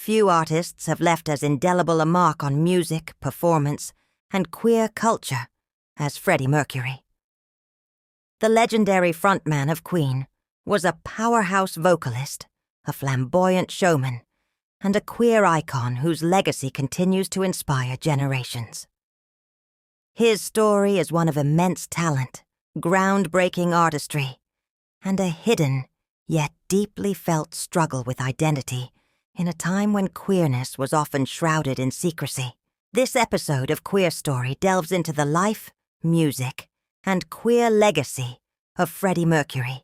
few artists have left as indelible a mark on music, performance, and queer culture as Freddie Mercury. The legendary frontman of Queen was a powerhouse vocalist, a flamboyant showman, and a queer icon whose legacy continues to inspire generations. His story is one of immense talent, groundbreaking artistry, and a hidden, yet deeply felt struggle with identity in a time when queerness was often shrouded in secrecy. This episode of QueerStory delves into the life, music, and queer legacy of Freddie Mercury,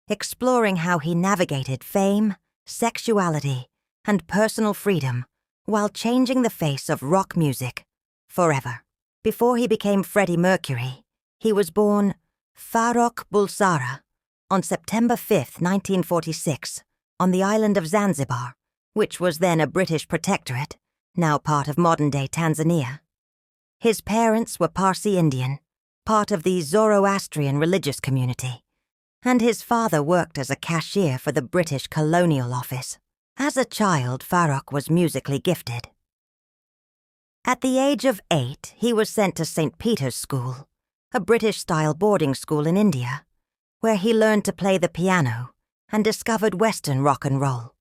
exploring how he navigated fame, sexuality, and personal freedom while changing the face of rock music forever. Before he became Freddie Mercury, he was born Farrokh Bulsara on September 5, 1946, on the island of Zanzibar, which was then a British protectorate, now part of modern-day Tanzania. His parents were Parsi Indian, part of the Zoroastrian religious community, and his father worked as a cashier for the British Colonial Office. As a child, Farrokh was musically gifted. At the age of 8, he was sent to St. Peter's School, a British-style boarding school in India, where he learned to play the piano and discovered Western rock and roll.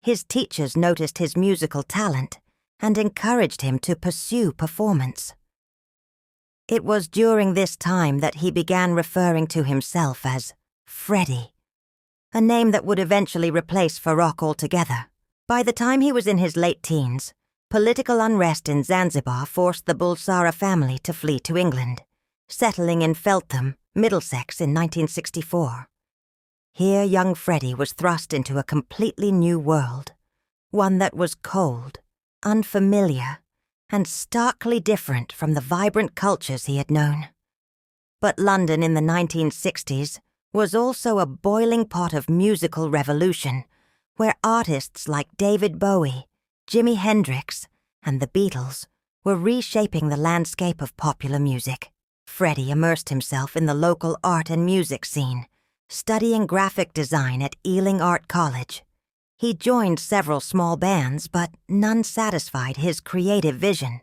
His teachers noticed his musical talent and encouraged him to pursue performance. It was during this time that he began referring to himself as Freddie, a name that would eventually replace Farrokh altogether. By the time he was in his late teens, political unrest in Zanzibar forced the Bulsara family to flee to England, settling in Feltham, Middlesex in 1964. Here young Freddie was thrust into a completely new world, one that was cold, unfamiliar, and starkly different from the vibrant cultures he had known. But London in the 1960s was also a boiling pot of musical revolution, where artists like David Bowie, Jimi Hendrix, and the Beatles were reshaping the landscape of popular music. Freddie immersed himself in the local art and music scene, studying graphic design at Ealing Art College. He joined several small bands, but none satisfied his creative vision.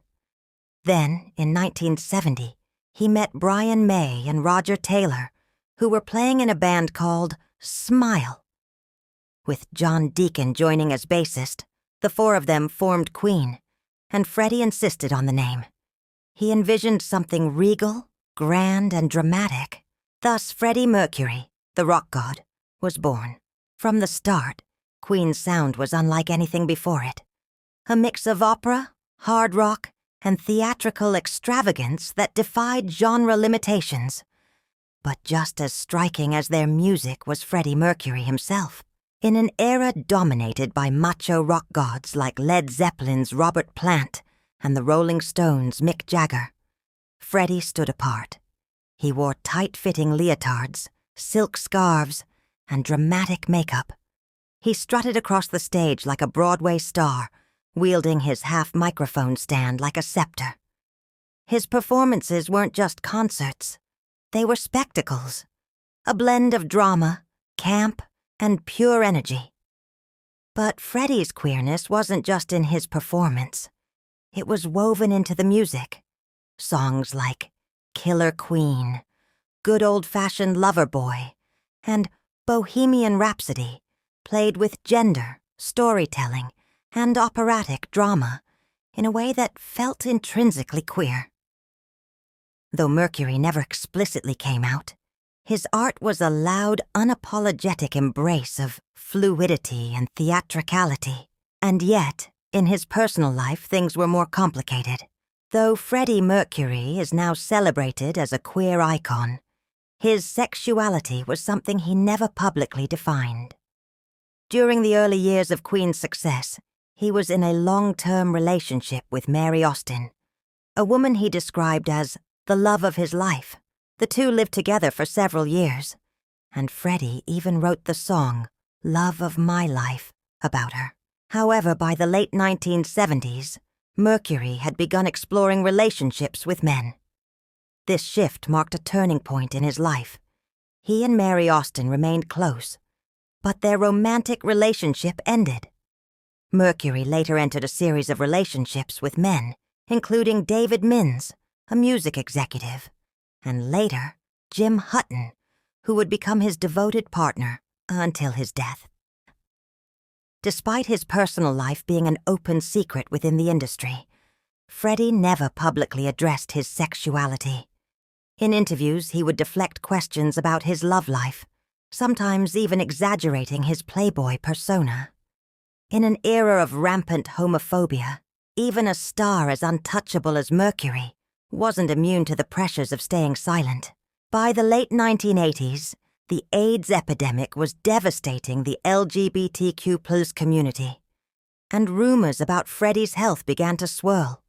Then, in 1970, he met Brian May and Roger Taylor, who were playing in a band called Smile. With John Deacon joining as bassist, the four of them formed Queen, and Freddie insisted on the name. He envisioned something regal, grand, and dramatic. Thus, Freddie Mercury, the rock god, was born. From the start, Queen's sound was unlike anything before it. A mix of opera, hard rock, and theatrical extravagance that defied genre limitations. But just as striking as their music was Freddie Mercury himself. In an era dominated by macho rock gods like Led Zeppelin's Robert Plant and the Rolling Stones' Mick Jagger, Freddie stood apart. He wore tight-fitting leotards, silk scarves, and dramatic makeup. He strutted across the stage like a Broadway star, wielding his half-microphone stand like a scepter. His performances weren't just concerts. They were spectacles, a blend of drama, camp, and pure energy. But Freddie's queerness wasn't just in his performance. It was woven into the music. Songs like Killer Queen, Good Old-Fashioned Lover Boy, and Bohemian Rhapsody played with gender, storytelling, and operatic drama in a way that felt intrinsically queer. Though Mercury never explicitly came out, his art was a loud, unapologetic embrace of fluidity and theatricality. And yet, in his personal life, things were more complicated. Though Freddie Mercury is now celebrated as a queer icon, his sexuality was something he never publicly defined. During the early years of Queen's success, he was in a long-term relationship with Mary Austin, a woman he described as the love of his life. The two lived together for several years, and Freddie even wrote the song Love of My Life about her. However, by the late 1970s, Mercury had begun exploring relationships with men. This shift marked a turning point in his life. He and Mary Austin remained close, but their romantic relationship ended. Mercury later entered a series of relationships with men, including David Minns, a music executive, and later Jim Hutton, who would become his devoted partner until his death. Despite his personal life being an open secret within the industry, Freddie never publicly addressed his sexuality. In interviews, he would deflect questions about his love life, sometimes even exaggerating his playboy persona. In an era of rampant homophobia, even a star as untouchable as Mercury wasn't immune to the pressures of staying silent. By the late 1980s, the AIDS epidemic was devastating the LGBTQ+ community, and rumors about Freddie's health began to swirl.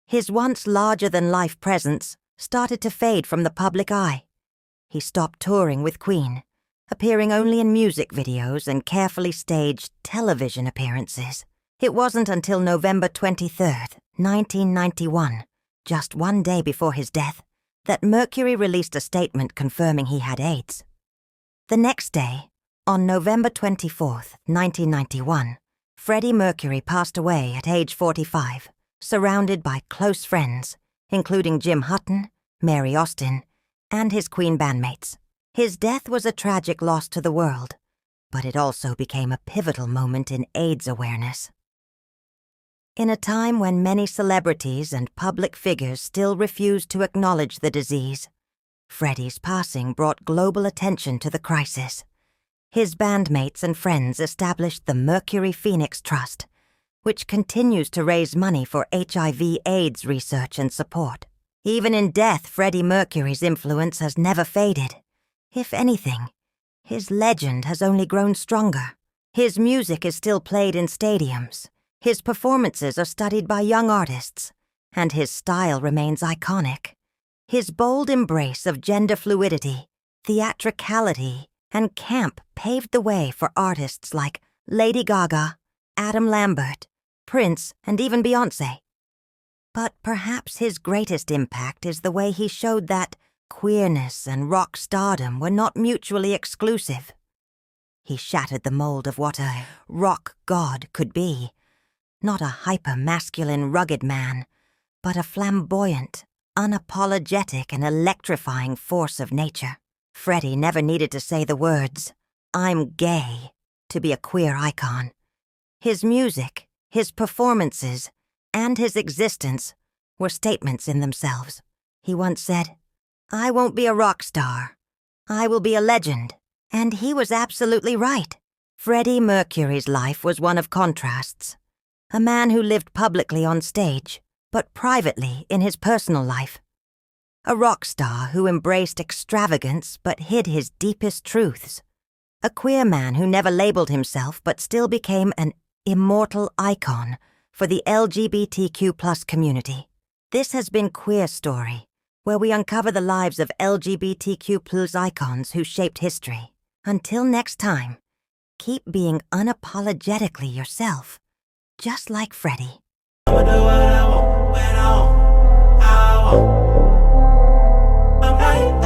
His once larger-than-life presence started to fade from the public eye. He stopped touring with Queen, appearing only in music videos and carefully staged television appearances. It wasn't until November 23rd, 1991, just one day before his death, that Mercury released a statement confirming he had AIDS. The next day, on November 24th, 1991, Freddie Mercury passed away at age 45, surrounded by close friends, including Jim Hutton, Mary Austin, and his Queen bandmates. His death was a tragic loss to the world, but it also became a pivotal moment in AIDS awareness. In a time when many celebrities and public figures still refused to acknowledge the disease, Freddie's passing brought global attention to the crisis. His bandmates and friends established the Mercury Phoenix Trust, which continues to raise money for HIV/AIDS research and support. Even in death, Freddie Mercury's influence has never faded. If anything, his legend has only grown stronger. His music is still played in stadiums. His performances are studied by young artists, and his style remains iconic. His bold embrace of gender fluidity, theatricality, and camp paved the way for artists like Lady Gaga, Adam Lambert, Prince, and even Beyoncé. But perhaps his greatest impact is the way he showed that queerness and rock stardom were not mutually exclusive. He shattered the mold of what a rock god could be. Not a hyper-masculine, rugged man, but a flamboyant, unapologetic, and electrifying force of nature. Freddie never needed to say the words, "I'm gay," to be a queer icon. His music, his performances, and his existence were statements in themselves. He once said, "I won't be a rock star. I will be a legend." And he was absolutely right. Freddie Mercury's life was one of contrasts. A man who lived publicly on stage, but privately in his personal life. A rock star who embraced extravagance but hid his deepest truths. A queer man who never labeled himself but still became an immortal icon for the LGBTQ+ community. This has been QueerStory, where we uncover the lives of LGBTQ+ icons who shaped history. Until next time, keep being unapologetically yourself. Just like Freddie. I'ma do what I want, when I want, how I want. I'm like,